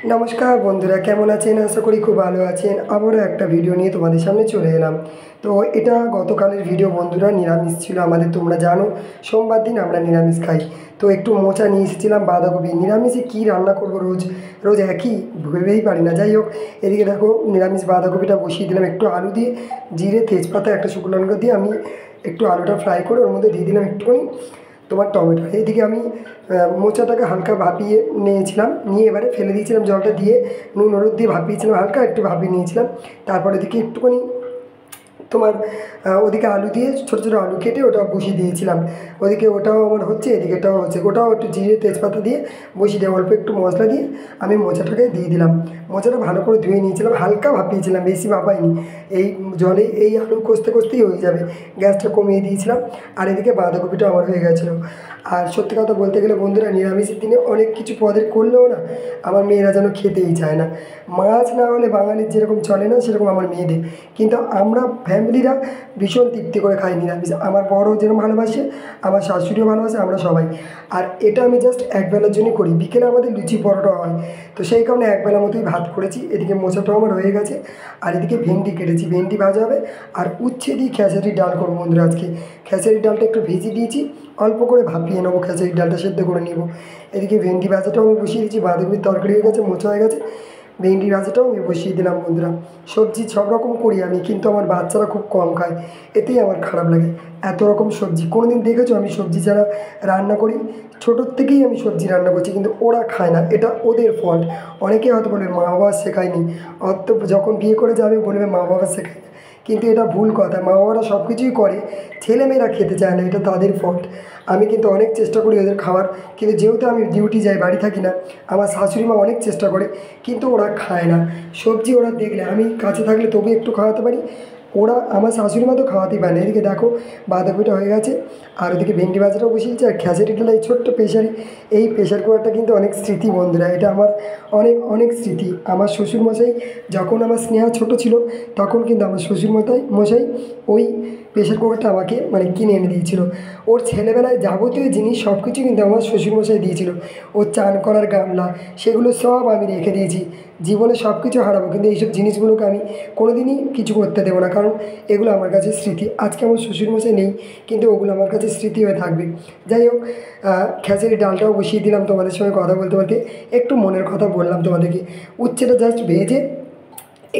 নমস্কার বন্ধুরা, কেমন আছেন? আশা করি খুব ভালো আছেন। আবারও একটা ভিডিও নিয়ে তোমাদের সামনে চলে এলাম। তো এটা গতকালের ভিডিও বন্ধুরা, নিরামিষ ছিল আমাদের, তোমরা জানো সোমবার দিন আমরা নিরামিষ খাই। তো একটু মোচা নিয়ে এসেছিলাম, বাঁধাকপি। নিরামিষে কী রান্না করব, রোজ রোজ একই ভেবেই পারি না। যাই হোক, এদিকে দেখো নিরামিষ বাঁধাকপিটা বসিয়ে দিলাম একটু আলু দিয়ে, জিরে, তেজপাতা, একটা শুকনো লঙ্কা দিয়ে আমি একটু আলুটা ফ্রাই করে ওর মধ্যে দিয়ে দিলাম একটুখানি তোমার টমেটো। এইদিকে আমি মোচাটাকে হালকা ভাপিয়ে নিয়েছিলাম, নিয়ে এবারে ফেলে দিয়েছিলাম জলটা দিয়ে, নুন হলুদ দিয়ে ভাপিয়েছিলাম, হালকা একটু ভাপিয়ে নিয়েছিলাম। তারপর এদিকে একটুখানি তোমার ওদিকে আলু দিয়ে ছোটো ছোটো আলু কেটে ওটা বসিয়ে দিয়েছিলাম। ওদিকে ওটাও আমার হচ্ছে, এদিকে এটাও হচ্ছে। ওটাও একটু জিরে তেজপাতা দিয়ে বসিয়ে দিয়ে অল্প একটু মশলা দিয়ে আমি মোচাটাকে দিয়ে দিলাম। মোচাটা ভালো করে ধুয়ে নিয়েছিলাম, হালকা ভাপিয়েছিলাম, বেশি ভাপাইনি। এই জলে এই আলু কষতে কষতেই হয়ে যাবে, গ্যাসটা কমিয়ে দিয়েছিলাম। আর এদিকে বাঁধাকপিটা আমার হয়ে গেছিলো। আর সত্যি কথা বলতে গেলে বন্ধুরা, নিরামিষের দিনে অনেক কিছু পদের করলেও না আমার মেয়েরা যেন খেতেই চায় না। মাছ না হলে বাঙালির যেরকম চলে না, সেরকম আমার মেয়েদের। কিন্তু আমরা ফ্যামিলিরা ভীষণ তৃপ্তি করে খাই নিরামিষ। আমার বড়ও যেরকম ভালোবাসে, আমার শাশুড়িও ভালোবাসে, আমরা সবাই। আর এটা আমি জাস্ট একবেলার জন্যই করি, বিকেলে আমাদের লুচি পরোটা হয়। তো সেই কারণে একবেলা মতোই ভাত করেছি। এদিকে মোচাটাও আমার হয়ে গেছে। আর এদিকে ভেন্ডি কেটেছি, ভেন্ডি ভাজা হবে। আর উচ্ছে দিয়ে খেসারির ডাল করবো বন্ধুরা আজকে। খেসারির ডালটা একটু ভেজে দিয়েছি, অল্প করে ভাপিয়ে নেবো, খেসারির ডালটা সেদ্ধ করে নেবো। এদিকে ভেন্ডি ভাজাটাও আমি বসিয়ে দিয়েছি, বাঁধাকপির তরকারি হয়ে গেছে, মোচা হয়ে গেছে, ভেন্ডি ভাজাটাও আমি বসিয়ে দিলাম বন্ধুরা। সবজি সব রকম করি আমি, কিন্তু আমার বাচ্চারা খুব কম খায়, এতেই আমার খারাপ লাগে। এত রকম সবজি কোনো দিন দেখেছো আমি সবজি ছাড়া রান্না করি? ছোটোর থেকেই আমি সবজি রান্না করছি, কিন্তু ওরা খায় না, এটা ওদের ফল্ট। অনেকে হয়তো বলবে মা বাবা শেখায়নি, হয়তো যখন বিয়ে করে যাবে বলবে মা বাবা শেখায় না। কিন্তু এটা ভুল কথা, মা বাবারা সব কিছুই করে, ছেলেমেয়েরা খেতে চায় না, এটা তাদের ফল্ট। আমি কিন্তু অনেক চেষ্টা করি ওদের খাওয়ার, কিন্তু যেহেতু আমি ডিউটি যাই, বাড়ি থাকি না, আমার শাশুড়ি মা অনেক চেষ্টা করে, কিন্তু ওরা খায় না। সবজি ওরা দেখলে, আমি কাছে থাকলে তবু একটু খাওয়াতে পারি, ওরা আমার শাশুড়ি মা তো খাওয়াতেই পারে না। এদিকে দেখো বাঁধাকপিটা হয়ে গেছে, আর ওদিকে ভেন্ডি ভাজাটাও বসিয়েছি। আর খেসারি ডাল, এই ছোট্ট প্রেশারে, এই প্রেশার কুকারটা কিন্তু অনেক স্মৃতি বন্ধুরা, এটা আমার অনেক অনেক স্মৃতি। আমার শ্বশুরমশাই যখন আমার স্নেহা ছোটো ছিল, তখন কিন্তু আমার শ্বশুরমশাই ওই প্রেশার কুকারটা আমাকে মানে কিনে এনে দিয়েছিল। ওর ছেলেবেলায় যাবতীয় জিনিস সব কিছু কিন্তু আমার শ্বশুরমশাই দিয়েছিল। ওর চান করার গামলা, সেগুলো সব আমি রেখে দিয়েছি। জীবনে সব কিছু হারাবো, কিন্তু এইসব জিনিসগুলোকে আমি কোনো দিনই কিছু করতে দেবো না, কারণ এগুলো আমার কাছে স্মৃতি। আজকে আমার শ্বশুরমশাই নেই, কিন্তু ওগুলো আমার কাছে স্মৃতি হয়ে থাকবে। যাই হোক, খেসারির ডালটাও বসিয়ে দিলাম তোমাদের সঙ্গে কথা বলতে বলতে। একটু মনের কথা বললাম তোমাদেরকে। উচ্ছেটা জাস্ট ভেজে,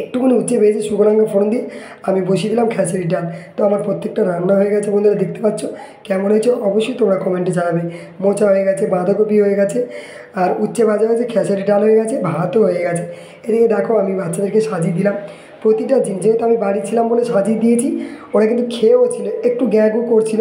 একটুখানি উচ্ছে ভেজে শুকনো লঙ্কা ফোড়ন দিয়ে আমি বসিয়ে দিলাম খেসারির ডাল। তো আমার প্রত্যেকটা রান্না হয়ে গেছে বন্ধুরা, দেখতে পাচ্ছ। কেমন হয়েছে অবশ্যই তোমরা কমেন্টে জানাবে। মোচা হয়ে গেছে, বাঁধাকপি হয়ে গেছে, আর উচ্ছে ভাজা হয়েছে, খেসারি ডাল হয়ে গেছে, ভাতও হয়ে গেছে। এদিকে দেখো আমি বাচ্চাদেরকে সাজিয়ে দিলাম প্রতিটা জিনিস, যেহেতু আমি বাড়ি ছিলাম বলে সাজিয়ে দিয়েছি। ওরা কিন্তু খেয়েও ছিল, একটু গ্যাগও করছিল।